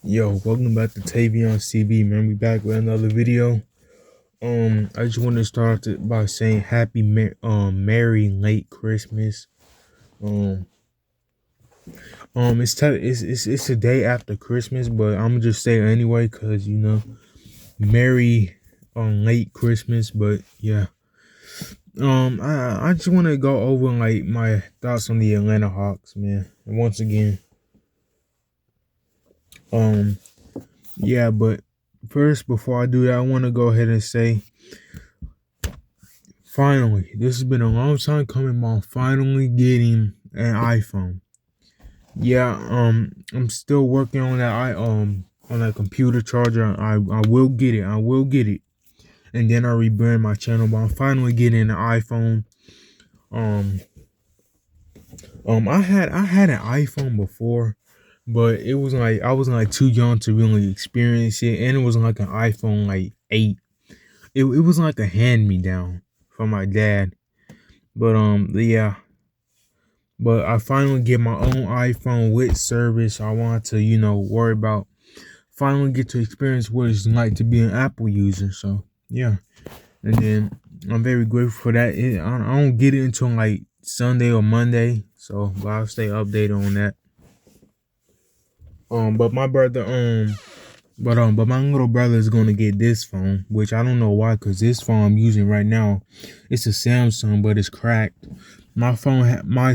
Yo, welcome back to Tavion CB, man. We back with another video. I just want to start by saying Merry late Christmas. Um, it's a day after Christmas, but I'm gonna just say it anyway, cause Merry late Christmas. But yeah, I just want to go over like my thoughts on the Atlanta Hawks, man. And once again, um, yeah, but first, before I do that, I want to go ahead and say, finally, this has been a long time coming. I'm finally getting an iPhone. Yeah, I'm still working on that. On that computer charger. I will get it. I will get it, and then I rebrand my channel. But I'm finally getting an iPhone. Um, I had an iPhone before, but it was like I was like too young to really experience it, and it was like an iPhone like 8. It was like a hand me down from my dad. But yeah. But I finally get my own iPhone with service. I want to, worry about finally get to experience what it's like to be an Apple user. So yeah. And then I'm very grateful for that. I don't get it until like Sunday or Monday. So but I'll stay updated on that. But my brother, but my little brother is gonna get this phone, which I don't know why, cause this phone I'm using right now, it's a Samsung, but it's cracked. My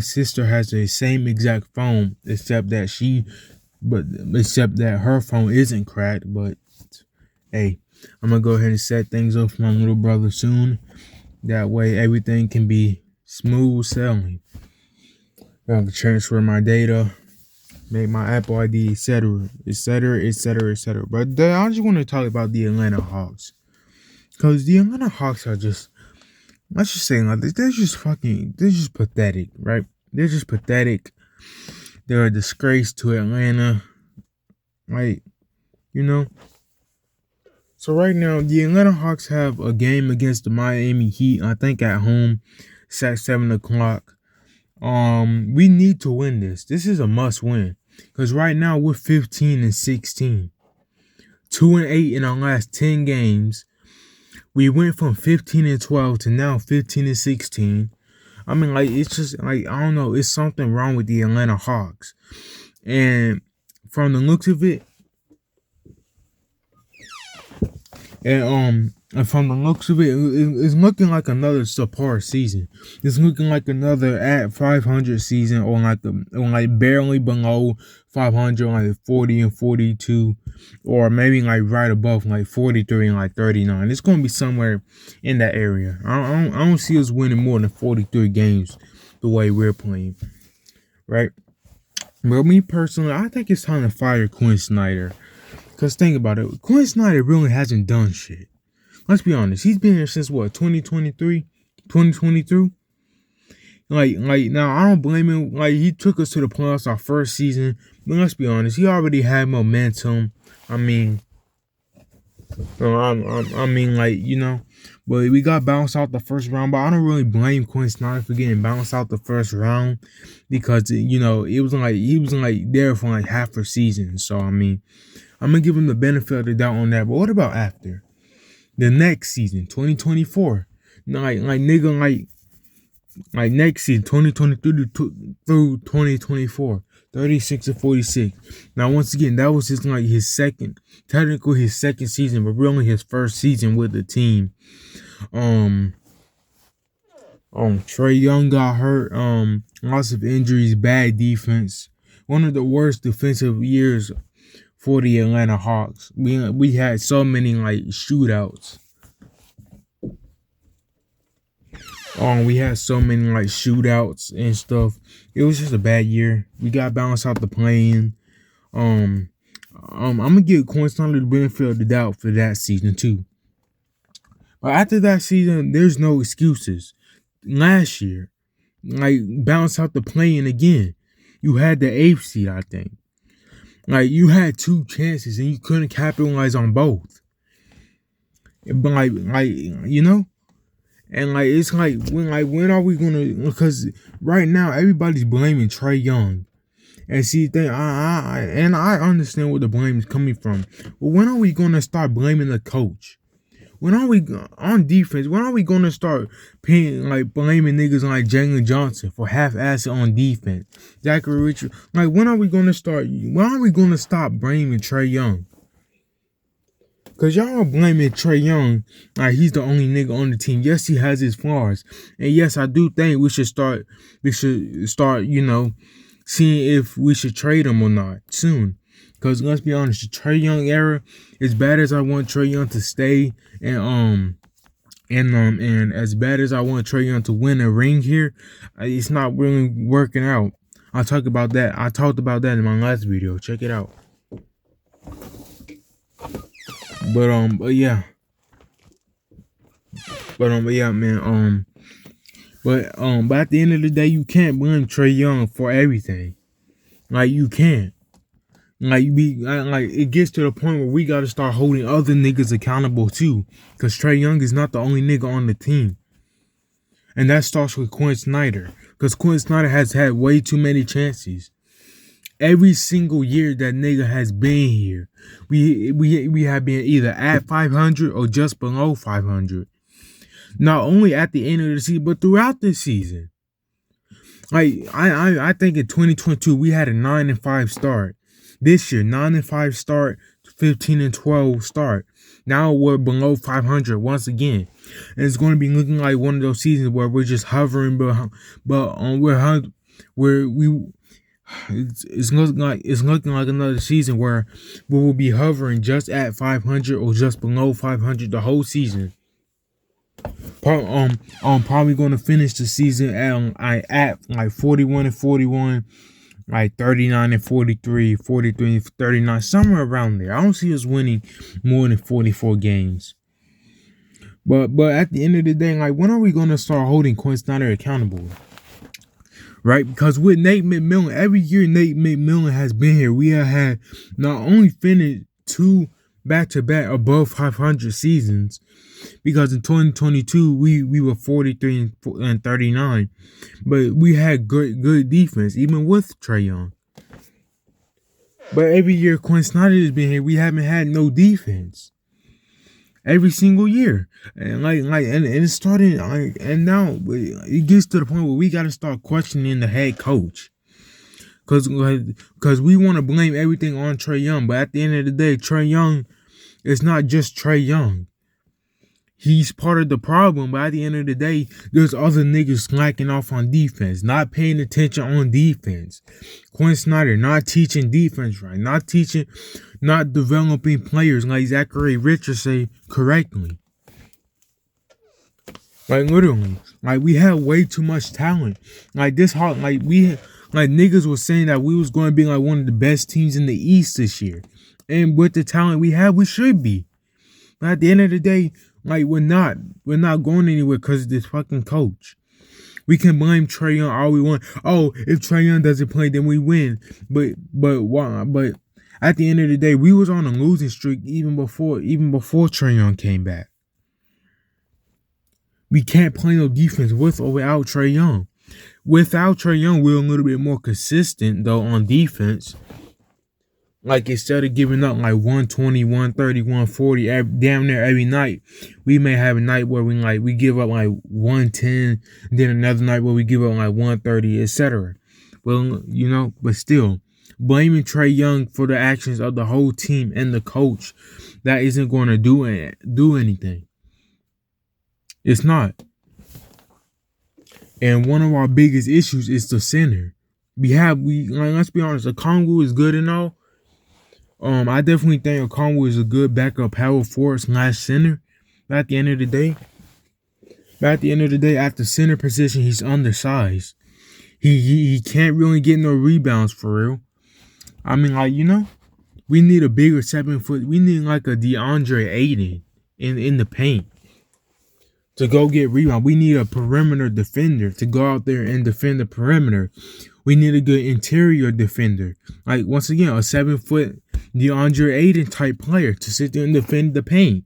sister has the same exact phone, except that her phone isn't cracked. But hey, I'm gonna go ahead and set things up for my little brother soon. That way, everything can be smooth sailing. I can transfer my data, make my Apple ID, etc., etc., etc., etc. But I just want to talk about the Atlanta Hawks, because the Atlanta Hawks are just, let's just say like this, they're just pathetic, right? They're just pathetic. They're a disgrace to Atlanta, like, you know. So right now, the Atlanta Hawks have a game against the Miami Heat, I think at home, it's at 7 o'clock. We need to win this. This is a must win. Because right now we're 15-16. 2-8 in our last 10 games. We went from 15-12 to now 15-16. I mean, like, it's just like, I don't know, it's something wrong with the Atlanta Hawks. And from the looks of it, and from the looks of it, it's looking like another subpar season. It's looking like another at 500 season, or like barely below 500, like 40-42, or maybe like right above like 43 and like 39. It's gonna be somewhere in that area. I don't see us winning more than 43 games the way we're playing, right? But me personally, I think it's time to fire Quinn Snyder. Because think about it, Quinn Snyder really hasn't done shit. Let's be honest. He's been here since what, 2023? 2022? Like now, I don't blame him. Like, he took us to the playoffs our first season. But let's be honest, he already had momentum. I mean, but we got bounced out the first round. But I don't really blame Quinn Snyder for getting bounced out the first round, because it was like he was like there for like half a season. So I mean, I'm gonna give him the benefit of the doubt on that. But what about after the next season, 2024? Like next season, 2023 through 2024, 36-46. Now, once again, that was just like his second season, but really his first season with the team. Trae Young got hurt. Lots of injuries, bad defense. One of the worst defensive years for the Atlanta Hawks. We had so many like shootouts. We had so many like shootouts and stuff. It was just a bad year. We got bounced out the play-in. I'm gonna give Quinn Snyder the benefit of the doubt for that season too. But after that season, there's no excuses. Last year, like, bounced out the play-in again. You had the 8th seed, I think. Like, you had 2 chances and you couldn't capitalize on both. But and like, it's like when are we gonna? Because right now everybody's blaming Trae Young, And see, I understand where the blame is coming from. But when are we gonna start blaming the coach? When are we on defense? When are we gonna start blaming niggas like Jalen Johnson for half-assing on defense? Zachary Richard. Like, when are we gonna start? When are we gonna stop blaming Trae Young? Cause y'all are blaming Trae Young like he's the only nigga on the team. Yes, he has his flaws, and yes, I do think we should start. Seeing if we should trade him or not soon. Cause let's be honest, the Trae Young era, as bad as I want Trae Young to stay, and as bad as I want Trae Young to win a ring here, it's not really working out. I talked about that in my last video. Check it out. But yeah, man. But at the end of the day, you can't blame Trae Young for everything. Like, you can't. Like, it gets to the point where we gotta start holding other niggas accountable too. Cause Trae Young is not the only nigga on the team. And that starts with Quinn Snyder. Cause Quinn Snyder has had way too many chances. Every single year that nigga has been here, we have been either at 500 or just below 500. Not only at the end of the season, but throughout the season. Like, I think in 2022 we had a 9-5 start. This year, 9-5 start, 15-12 start. Now we're below 500 once again, and it's going to be looking like one of those seasons where we're just hovering, it's looking like another season where we will be hovering just at 500 or just below 500 the whole season. Probably going to finish the season at like 41-41. Like 39-43, 43-39, somewhere around there. I don't see us winning more than 44 games. But at the end of the day, like, when are we gonna start holding Quinn Snyder accountable? Right? Because with Nate McMillan, every year Nate McMillan has been here, we have had not only finished 2 back-to-back above 500 seasons, because in 2022 we were 43-39. But we had good defense, even with Trae Young. But every year Quinn Snyder has been here, we haven't had no defense. Every single year. And it's starting, and now it gets to the point where we got to start questioning the head coach. Because we want to blame everything on Trae Young. But at the end of the day, Trae Young, it's not just Trae Young. He's part of the problem, but at the end of the day, there's other niggas slacking off on defense, not paying attention on defense. Quinn Snyder not teaching defense right, not developing players like Zachary Richard say correctly. Like, literally, like, we had way too much talent. Like, niggas was saying that we was going to be like one of the best teams in the East this year, and with the talent we have, we should be. But at the end of the day, like, we're not going anywhere because of this fucking coach. We can blame Trae Young all we want. Oh, if Trae Young doesn't play, then we win. But why? But at the end of the day, we was on a losing streak even before Trae Young came back. We can't play no defense with or without Trae Young. Without Trae Young, we're a little bit more consistent though on defense. Like, instead of giving up like 120, 130, 140 damn near every night, we may have a night where we give up like 110, then another night where we give up like 130, etc. Well, but still, blaming Trae Young for the actions of the whole team and the coach, that isn't going to do anything. It's not. And one of our biggest issues is the center. Let's be honest, Okongwu is good and all. I definitely think Okongwu is a good backup power forward / center. But at the end of the day, at the center position, he's undersized. He can't really get no rebounds for real. I mean, we need a bigger 7 foot. We need like a DeAndre Ayton in the paint to go get rebound. We need a perimeter defender to go out there and defend the perimeter. We need a good interior defender. Like, once again, a 7 foot DeAndre Ayton type player to sit there and defend the paint.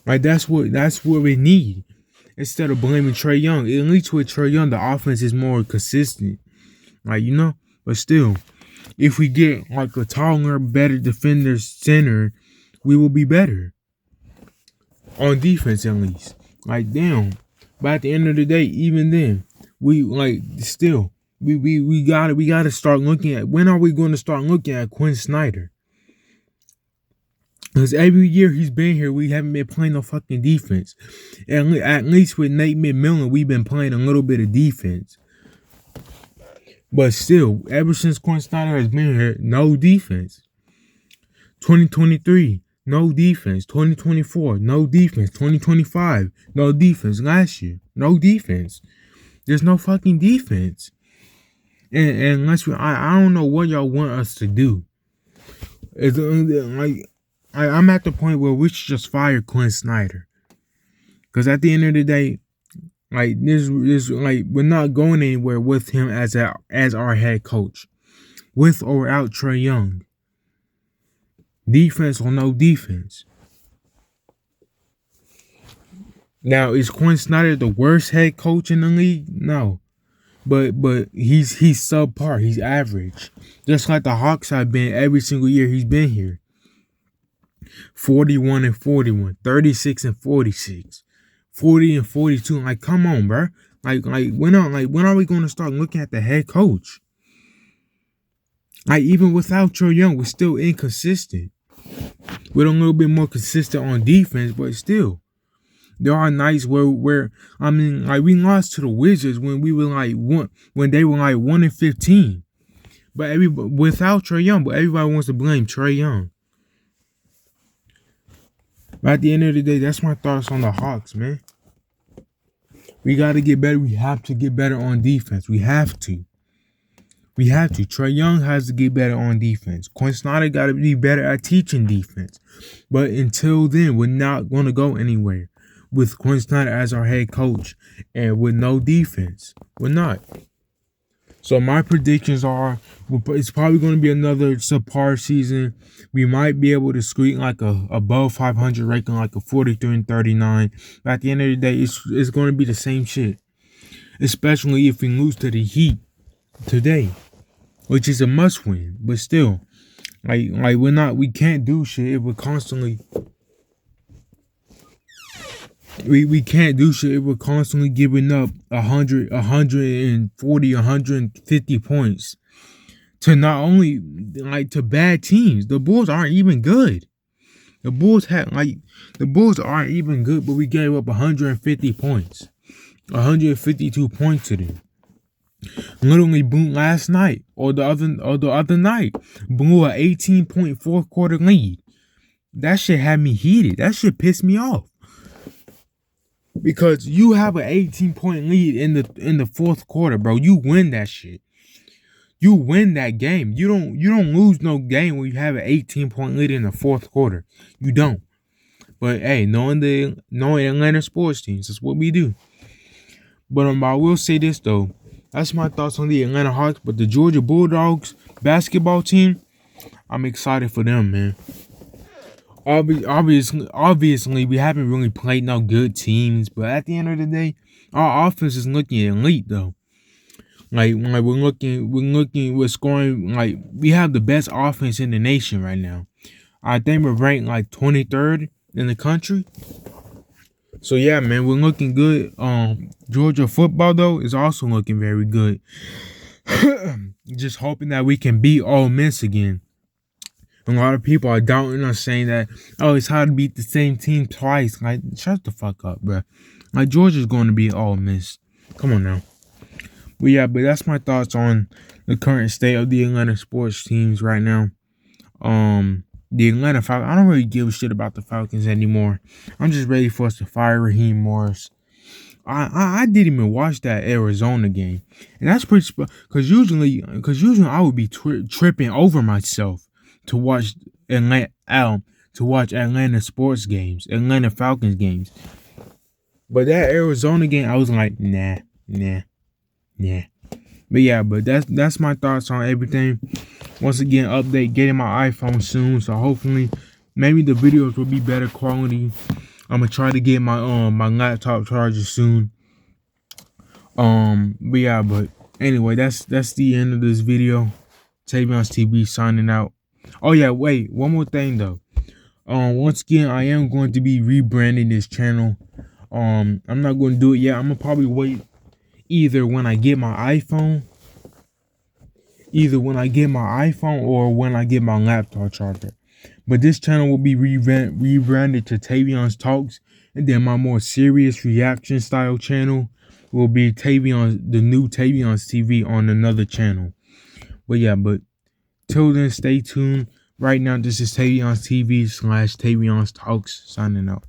Like, that's what we need. Instead of blaming Trae Young. At least with Trae Young, the offense is more consistent. Like, but still, if we get like a taller, better defender center, we will be better on defense at least. Like, damn. But at the end of the day, even then, we like still we gotta start looking at, when are we going to start looking at Quinn Snyder? Because every year he's been here, we haven't been playing no fucking defense. And at least with Nate McMillan, we've been playing a little bit of defense. But still, ever since Quinn Snyder has been here, no defense. 2023, no defense. 2024, no defense. 2025, no defense. Last year, no defense. There's no fucking defense. And unless I don't know what y'all want us to do. It's like, I'm at the point where we should just fire Quinn Snyder. Because at the end of the day, like this like we're not going anywhere with him as our head coach, with or without Trae Young. Defense or no defense. Now, is Quinn Snyder the worst head coach in the league? No, but he's subpar. He's average, just like the Hawks have been every single year he's been here. 41 and 41, 36 and 46, 40 and 42. Like, come on, bro. Like when are we going to start looking at the head coach? Like, even without Trae Young, we're still inconsistent. We're a little bit more consistent on defense, but still, there are nights where I mean, like, we lost to the Wizards when we were like when they were like 1 and 15. But without Trae Young, but everybody wants to blame Trae Young. But at the end of the day, that's my thoughts on the Hawks, man. We got to get better. We have to get better on defense. We have to. Trae Young has to get better on defense. Quinn Snyder got to be better at teaching defense. But until then, we're not going to go anywhere with Quinn Snyder as our head coach and with no defense. We're not. So my predictions are, it's probably going to be another subpar season. We might be able to squeak like a above 500 ranking, like a 43 and 39. But at the end of the day, it's going to be the same shit. Especially if we lose to the Heat today, which is a must win. But still, like we can't do shit if we're constantly. We can't do shit if we're constantly giving up 100, 140, 150 points to not only like to bad teams. The Bulls aren't even good. The Bulls aren't even good, but we gave up 150 points. 152 points to them. Literally blew last night or the other night. Blew a 18-point fourth quarter lead. That shit had me heated. That shit pissed me off. Because you have an 18-point lead in the fourth quarter, bro. You win that shit. You win that game. You don't lose no game when you have an 18-point lead in the fourth quarter. You don't. But hey, knowing Atlanta sports teams, that's what we do. But I will say this though. That's my thoughts on the Atlanta Hawks. But the Georgia Bulldogs basketball team, I'm excited for them, man. Obviously, we haven't really played no good teams, but at the end of the day, our offense is looking elite though. Like we're scoring, like we have the best offense in the nation right now. I think we're ranked like 23rd in the country. So yeah, man, we're looking good. Georgia football though is also looking very good. Just hoping that we can beat Ole Miss again. A lot of people are doubting us, saying that, oh, it's hard to beat the same team twice. Like, shut the fuck up, bro. Like, Georgia's going to be Ole Miss. Come on now. But yeah, but that's my thoughts on the current state of the Atlanta sports teams right now. The Atlanta Falcons, I don't really give a shit about the Falcons anymore. I'm just ready for us to fire Raheem Morris. I didn't even watch that Arizona game. And that's pretty, because usually I would be tripping over myself to watch Atlanta sports games, Atlanta Falcons games. But that Arizona game, I was like, nah. But yeah, but that's my thoughts on everything. Once again, update, getting my iPhone soon, so hopefully, maybe the videos will be better quality. I'm gonna try to get my my laptop charger soon. But yeah, but Anyway, that's the end of this video. Tavion's TV signing out. Oh yeah, wait, one more thing though. Once again, I am going to be rebranding this channel. I'm not going to do it yet. I'm gonna probably wait either when I get my iPhone, or when I get my laptop charger. But this channel will be rebranded to Tavion's Talks, and then my more serious reaction style channel will be the new Tavion's TV on another channel. But yeah, till then, stay tuned. Right now, this is Tavion's TV / Tavion's Talks signing out.